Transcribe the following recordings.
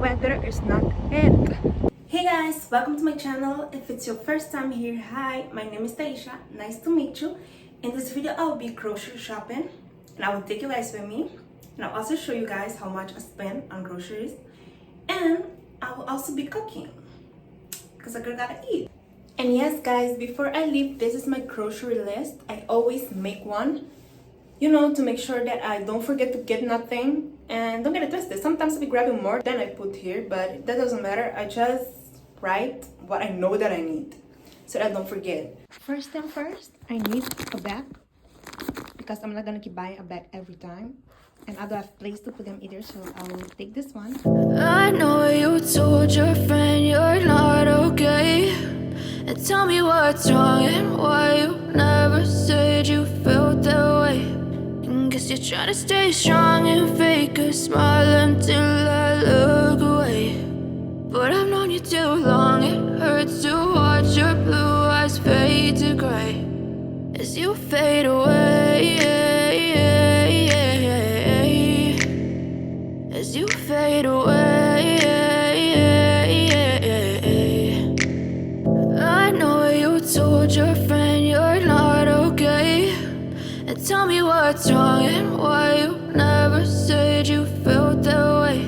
weather is not it. Hey guys, welcome to my channel. If it's your first time here, hi, my name is Taisha. Nice to meet you. In this video, I will be grocery shopping and I will take you guys with me. And I'll also show you guys how much I spend on groceries. And I will also be cooking because I gotta eat. And yes guys, before I leave, this is my grocery list. I always make one, you know, to make sure that I don't forget to get nothing. And don't get it twisted, sometimes I'll be grabbing more than I put here, but that doesn't matter. I just write what I know that I need so that I don't forget. First thing first, I need a bag because I'm not gonna keep buying a bag every time. And I don't have place to put them either, so I will take this one. I know you told your friend you're not okay, and tell me what's wrong and why you never said you felt that way. Guess you're trying to stay strong and fake a smile until I look away. But I've known you too long, it hurts to watch your blue eyes fade to gray as you fade away, as you fade away. I know you told your friend you're not okay, and tell me what's wrong and why you never said you felt that way.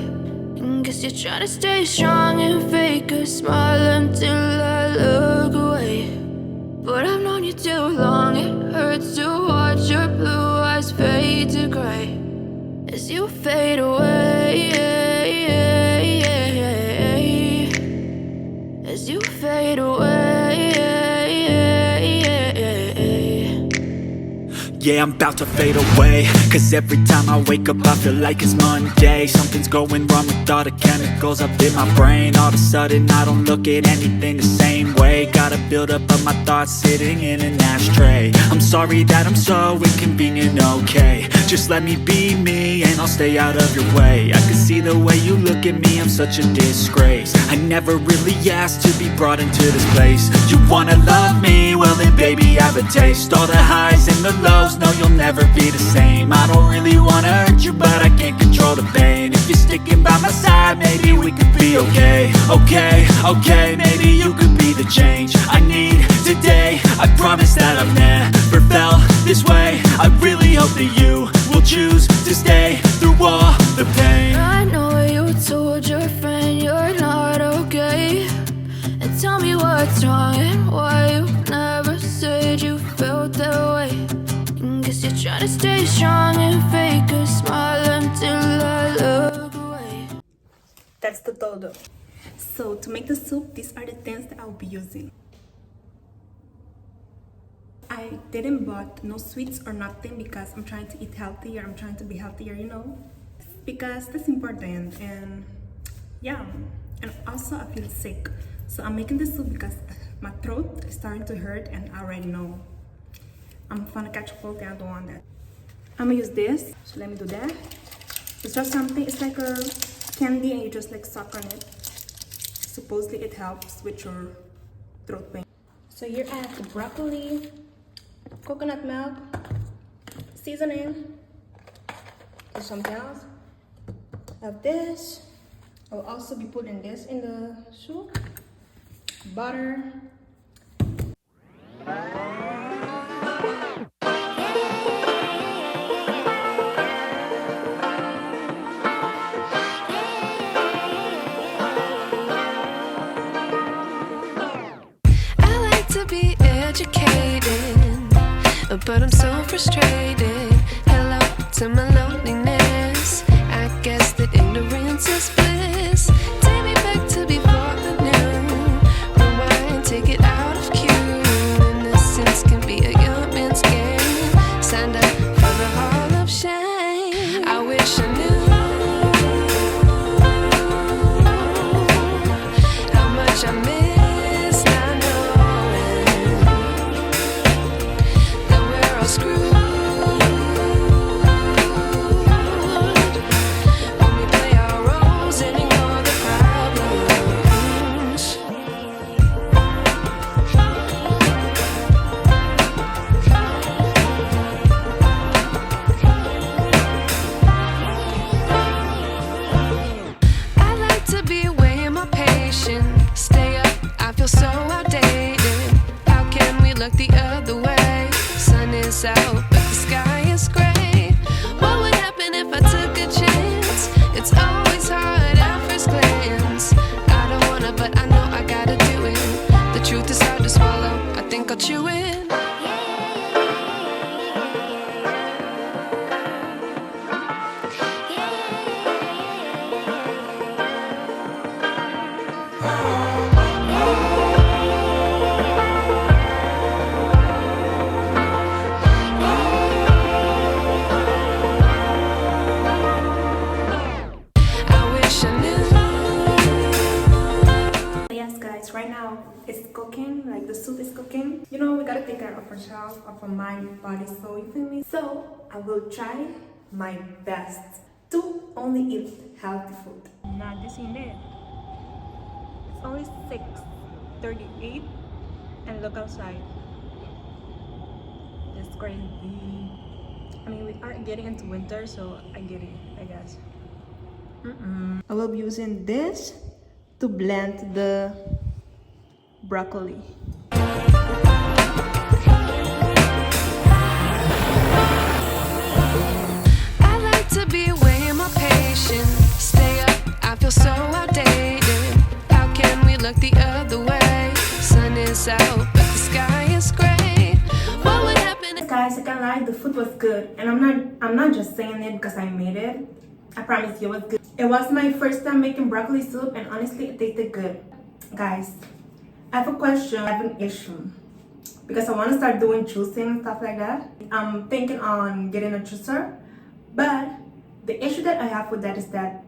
Guess you're trying to stay strong and fake a smile until I look away. But I've known you too long, it hurts to watch your blue eyes fade to gray as you fade away, as you fade away. Yeah, I'm about to fade away, cause every time I wake up I feel like it's Monday. Something's going wrong with all the chemicals up in my brain. All of a sudden I don't look at anything the same way. Got a buildup of my thoughts sitting in an ashtray. I'm sorry that I'm so inconvenient, okay. Just let me be me and I'll stay out of your way. I can see the way you look at me, I'm such a disgrace. I never really asked to be brought into this place. You wanna love me? Well then baby I have a taste. All the highs and the lows, no you'll never be the same. I don't really wanna hurt you but I can't control the pain. If you're sticking by my side, maybe we could be okay. Okay, maybe you could be the change I need today. I promise that I've never felt this way. I really hope that you will choose to stay through all the pain. I know you told your friend you're not okay, and tell me what's wrong and why you never said you felt that way. Guess you're trying to stay strong and fake a smile until I look away. That's the todo. So to make the soup, these are the things that I'll be using. I didn't bought no sweets or nothing because I'm trying to eat healthier. I'm trying to be healthier, you know, because that's important. And yeah, and also I feel sick, so I'm making this soup because my throat is starting to hurt and I already know I'm gonna catch a cold and I don't want that. I'm gonna use this, so let me do that. It's just something, it's like a candy and you just like suck on it. Supposedly it helps with your throat pain. So here I have the broccoli, coconut milk, seasoning, and something else. I have this. I'll also be putting this in the soup. Butter. Be educated, but I'm so frustrated. Hello to my loneliness. I guess that ignorance is bliss. Take me back to before the new. Rewind, take it out of cue. Innocence can be a young man's game. Signed up for the hall of shame. I wish I knew how much I miss. When we play our roles cooking, like the soup is cooking. You know, we gotta take care of ourselves, of our mind, body, soul, you feel me? So I will try my best to only eat healthy food. Nagising it. It's only 6:38 and look outside. It's crazy. I mean, we are getting into winter, so I get it, I guess. I will be using this to blend the broccoli. I like to be way more patient. Stay up, I feel so outdated. How can we look the other way? Sun is out, but the sky is gray. What would happen if Guys, I can't lie, the food was good, and I'm not just saying it because I made it. I promise you it was good. It was my first time making broccoli soup, and honestly it tasted good. Guys, I have a question, I have an issue, because I want to start doing juicing and stuff like that. I'm thinking on getting a juicer, but the issue that I have with that is that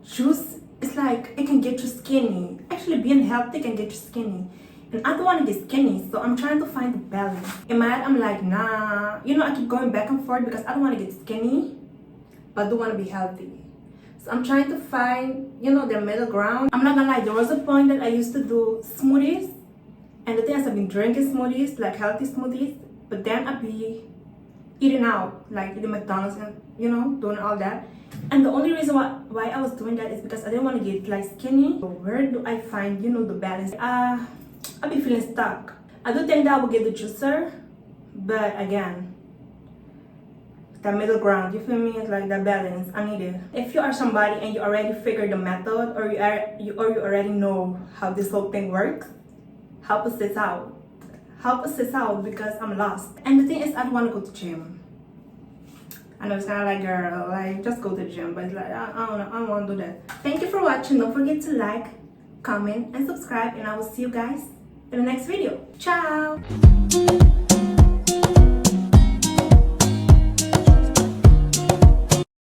juice is like, it can get you skinny. Actually, being healthy can get you skinny, and I don't want to get skinny, so I'm trying to find the balance. In my head, I'm like, nah, you know, I keep going back and forth because I don't want to get skinny, but I do want to be healthy. So I'm trying to find, you know, the middle ground. I'm not gonna lie, there was a point that I used to do smoothies, and the thing is, I've been drinking smoothies, like healthy smoothies, but then I'd be eating out, like eating McDonald's and, you know, doing all that. And the only reason why I was doing that is because I didn't want to get like skinny. So where do I find, you know, the balance? I'll be feeling stuck. I do think that I will get the juicer, but again, the middle ground, you feel me? It's like the balance, I need it. If you are somebody and you already figured the method, or you already know how this whole thing works, help us this out. Help us this out because I'm lost. And the thing is, I don't want to go to gym. I know it's kind of like, girl, like just go to the gym, but it's like I don't want to do that. Thank you for watching. Don't forget to like, comment, and subscribe, and I will see you guys in the next video. Ciao.